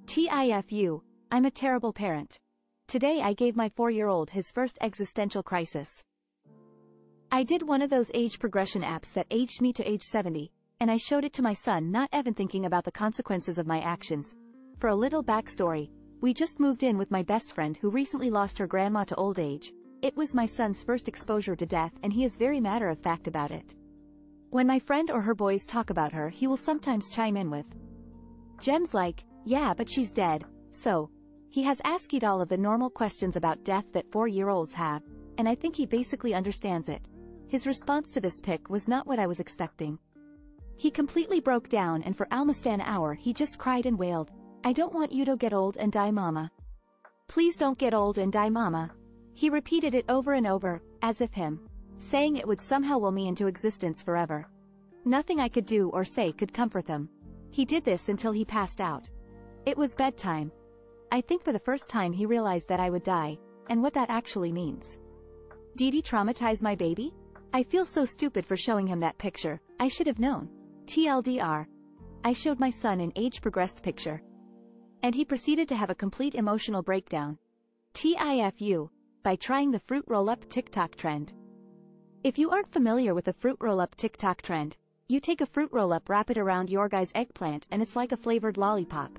TIFU, I'm a terrible parent. Today I gave my 4-year-old his first existential crisis. I did one of those age progression apps that aged me to age 70, and I showed it to my son, not even thinking about the consequences of my actions. For a little backstory, we just moved in with my best friend who recently lost her grandma to old age. It was my son's first exposure to death and he is very matter-of-fact about it. When my friend or her boys talk about her, he will sometimes chime in with gems like, yeah, but she's dead. So, he has asked all of the normal questions about death that 4-year-olds have, and I think he basically understands it. His response to this pic was not what I was expecting. He completely broke down and for almost an hour he just cried and wailed, I don't want you to get old and die, mama. Please don't get old and die, mama. He repeated it over and over, as if him saying it would somehow will me into existence forever. Nothing I could do or say could comfort him. He did this until he passed out. It was bedtime. I think for the first time he realized that I would die, and what that actually means. Did he traumatize my baby? I feel so stupid for showing him that picture. I should have known. TLDR. I showed my son an age-progressed picture. And he proceeded to have a complete emotional breakdown. TIFU, by trying the fruit roll-up TikTok trend. If you aren't familiar with the fruit roll-up TikTok trend, you take a fruit roll-up, wrap it around your guy's eggplant, and it's like a flavored lollipop.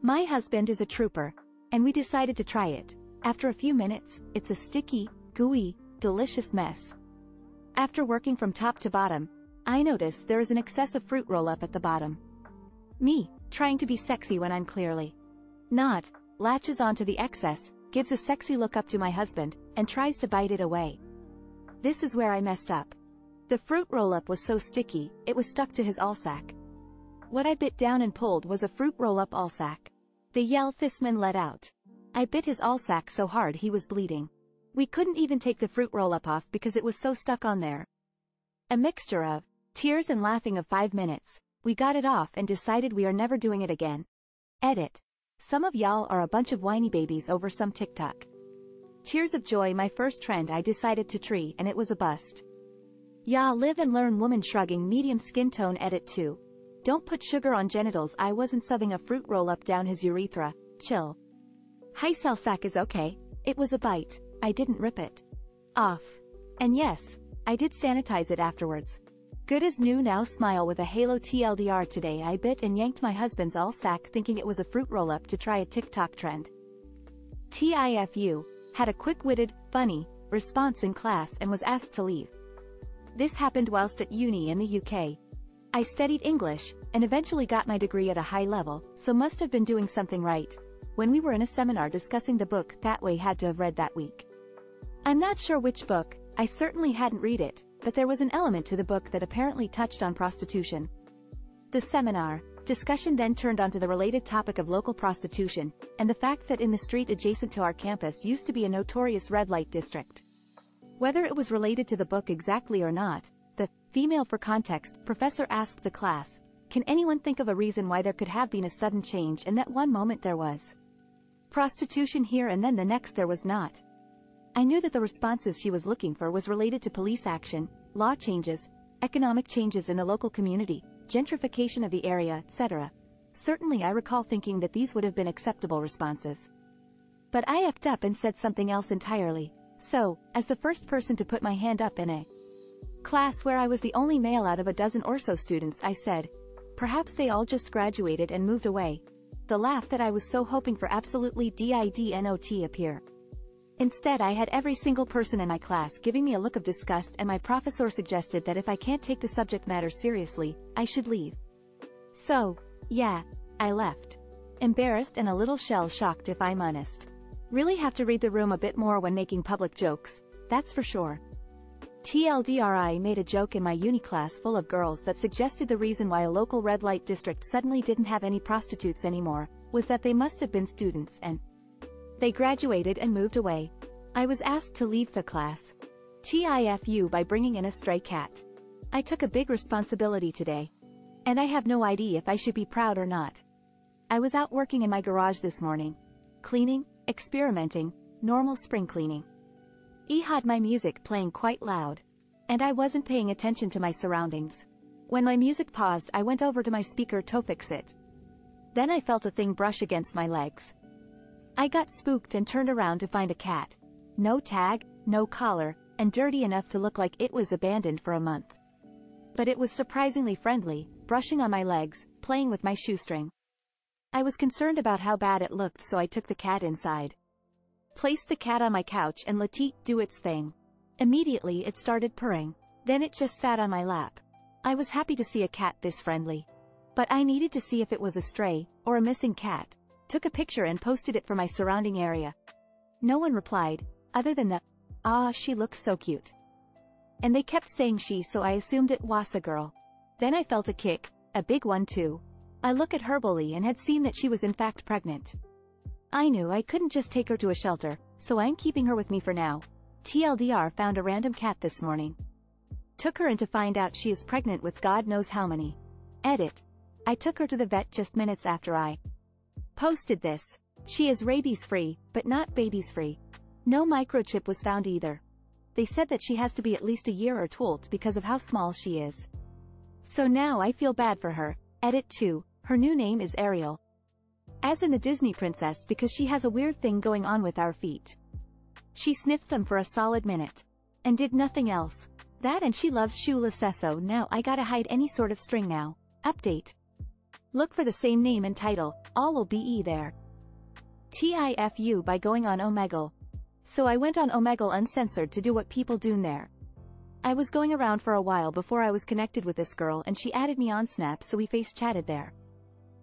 My husband is a trooper, and we decided to try it. After a few minutes, it's a sticky, gooey, delicious mess. After working from top to bottom, I notice there is an excess of fruit roll-up at the bottom. Me, trying to be sexy when I'm clearly not, latches onto the excess, gives a sexy look up to my husband, and tries to bite it away. This is where I messed up. The fruit roll-up was so sticky, it was stuck to his allsack. What I bit down and pulled was a fruit roll-up allsack. The yell this man let out. I bit his allsack so hard he was bleeding. We couldn't even take the fruit roll-up off because it was so stuck on there. A mixture of tears and laughing of 5 minutes, we got it off and decided we are never doing it again. Edit. Some of y'all are a bunch of whiny babies over some TikTok. Tears of joy, my first trend I decided to tree, and it was a bust. Y'all live and learn. Woman shrugging, medium skin tone. Edit 2. Don't put sugar on genitals. I wasn't subbing a fruit roll-up down his urethra. Chill. High cell sack is okay. It was a bite. I didn't rip it off. And yes, I did sanitize it afterwards. Good as new. Now smile with a halo. TLDR. Today I bit and yanked my husband's allsack thinking it was a fruit roll-up to try a TikTok trend. TIFU. Had a quick-witted, funny response in class and was asked to leave. This happened whilst at uni in the UK. I studied English, and eventually got my degree at a high level, so must have been doing something right. When we were in a seminar discussing the book That Way had to have read that week. I'm not sure which book, I certainly hadn't read it, but there was an element to the book that apparently touched on prostitution. The seminar discussion then turned onto the related topic of local prostitution, and the fact that in the street adjacent to our campus used to be a notorious red light district. Whether it was related to the book exactly or not, the female for context professor asked the class, can anyone think of a reason why there could have been a sudden change, and that one moment there was prostitution here and then the next there was not? I knew that the responses she was looking for was related to police action, law changes, economic changes in the local community, gentrification of the area, etc. Certainly I recall thinking that these would have been acceptable responses. But I yucked up and said something else entirely. So, as the first person to put my hand up in a class where I was the only male out of a dozen or so students, I said, perhaps they all just graduated and moved away. The laugh that I was so hoping for absolutely did not appear. Instead I had every single person in my class giving me a look of disgust, and my professor suggested that if I can't take the subject matter seriously, I should leave. So, yeah, I left. Embarrassed and a little shell-shocked if I'm honest. Really have to read the room a bit more when making public jokes, that's for sure. TLDR. I made a joke in my uni class full of girls that suggested the reason why a local red light district suddenly didn't have any prostitutes anymore was that they must have been students and they graduated and moved away. I was asked to leave the class. TIFU by bringing in a stray cat. I took a big responsibility today. And I have no idea if I should be proud or not. I was out working in my garage this morning. Cleaning, experimenting, normal spring cleaning. I had my music playing quite loud. And I wasn't paying attention to my surroundings. When my music paused I went over to my speaker to fix it. Then I felt a thing brush against my legs. I got spooked and turned around to find a cat. No tag, no collar, and dirty enough to look like it was abandoned for a month. But it was surprisingly friendly, brushing on my legs, playing with my shoestring. I was concerned about how bad it looked, so I took the cat inside. Placed the cat on my couch and let it do its thing. Immediately it started purring. Then it just sat on my lap. I was happy to see a cat this friendly. But I needed to see if it was a stray, or a missing cat. Took a picture and posted it for my surrounding area. No one replied, other than the, "Ah, she looks so cute." And they kept saying she, so I assumed it was a girl. Then I felt a kick, a big one too. I looked at her bully and had seen that she was in fact pregnant. I knew I couldn't just take her to a shelter, so I'm keeping her with me for now. TLDR, found a random cat this morning. Took her in to find out she is pregnant with God knows how many. Edit. I took her to the vet just minutes after I posted this. She is rabies-free, but not babies-free. No microchip was found either. They said that she has to be at least a year or old because of how small she is. So now I feel bad for her. Edit 2. Her new name is Ariel. As in the Disney princess, because she has a weird thing going on with our feet. She sniffed them for a solid minute. And did nothing else. That, and she loves shoeless, so now I gotta hide any sort of string now. Update. Look for the same name and title, all will be there. TIFU by going on Omegle. So I went on Omegle uncensored to do what people do there. I was going around for a while before I was connected with this girl, and she added me on Snap, so we face chatted there.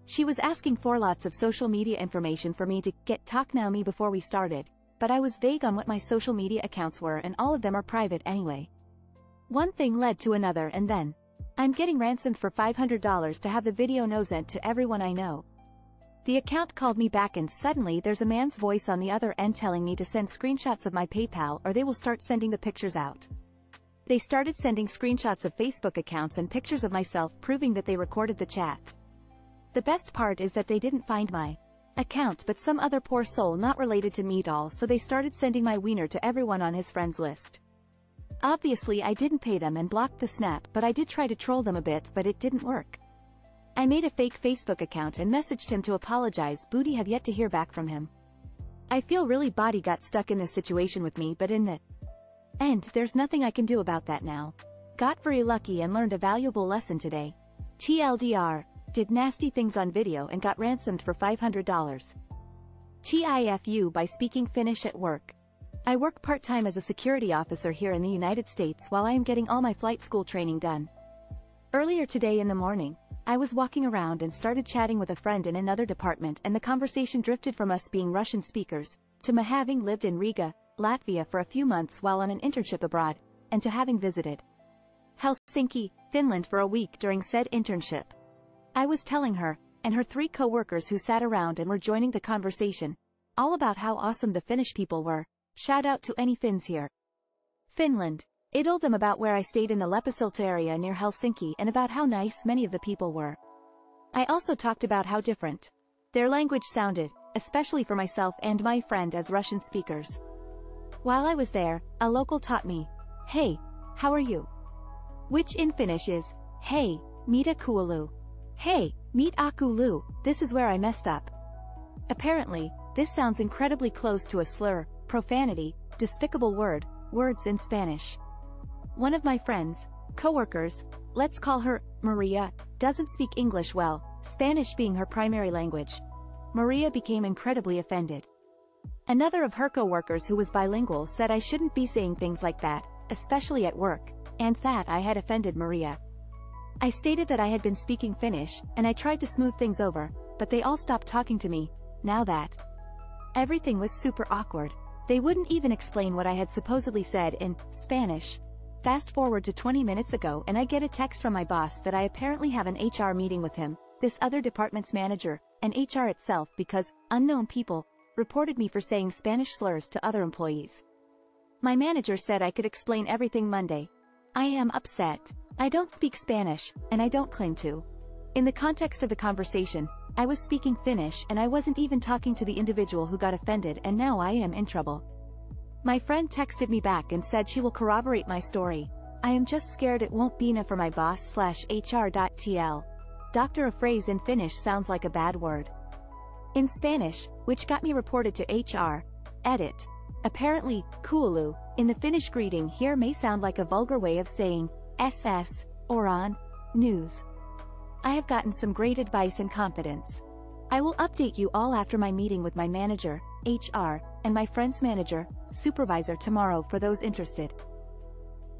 She was asking for lots of social media information for me to get talk now me before we started, but I was vague on what my social media accounts were, and all of them are private anyway. One thing led to another, and then I'm getting ransomed for $500 to have the video no sent to everyone I know. The account called me back, and suddenly there's a man's voice on the other end telling me to send screenshots of my PayPal or they will start sending the pictures out. They started sending screenshots of Facebook accounts and pictures of myself, proving that they recorded the chat. The best part is that they didn't find my account but some other poor soul not related to me at all, so they started sending my wiener to everyone on his friends list. Obviously I didn't pay them and blocked the Snap, but I did try to troll them a bit, but it didn't work. I made a fake Facebook account and messaged him to apologize. Booty, have yet to hear back from him. I feel really body got stuck in this situation with me, but in the end there's nothing I can do about that now. Got very lucky and learned a valuable lesson today. TLDR, did nasty things on video and got ransomed for $500. TIFU by speaking Finnish at work. I work part-time as a security officer here in the United States while I am getting all my flight school training done. Earlier today in the morning, I was walking around and started chatting with a friend in another department, and the conversation drifted from us being Russian speakers, to me having lived in Riga, Latvia for a few months while on an internship abroad, and to having visited Helsinki, Finland for a week during said internship. I was telling her, and her 3 co-workers who sat around and were joining the conversation, all about how awesome the Finnish people were. Shout out to any Finns here. Finland. I told them about where I stayed in the Leppäsilta area near Helsinki and about how nice many of the people were. I also talked about how different their language sounded, especially for myself and my friend as Russian speakers. While I was there, a local taught me, "Hey, how are you?" Which in Finnish is, "Hey, mitä kuuluu?" Hey, meet akulu. This is where I messed up. Apparently, this sounds incredibly close to a slur, profanity, despicable words in Spanish. One of my friends, co-workers, let's call her Maria, doesn't speak English well, Spanish being her primary language. Maria became incredibly offended. Another of her co-workers who was bilingual said I shouldn't be saying things like that, especially at work, and that I had offended Maria. I stated that I had been speaking Finnish, and I tried to smooth things over, but they all stopped talking to me. Now that everything was super awkward. They wouldn't even explain what I had supposedly said in Spanish. Fast forward to 20 minutes ago and I get a text from my boss that I apparently have an HR meeting with him, this other department's manager, and HR itself, because unknown people reported me for saying Spanish slurs to other employees. My manager said I could explain everything Monday. I am upset. I don't speak Spanish, and I don't claim to. In the context of the conversation, I was speaking Finnish and I wasn't even talking to the individual who got offended, and now I am in trouble. My friend texted me back and said she will corroborate my story. I am just scared it won't be enough for my boss/HR.tl. Doctor, a phrase in Finnish sounds like a bad word. In Spanish, which got me reported to HR. Edit. Apparently, kuulu, in the Finnish greeting here may sound like a vulgar way of saying, SS, or on, news. I have gotten some great advice and confidence. I will update you all after my meeting with my manager, HR, and my friend's manager, supervisor tomorrow for those interested.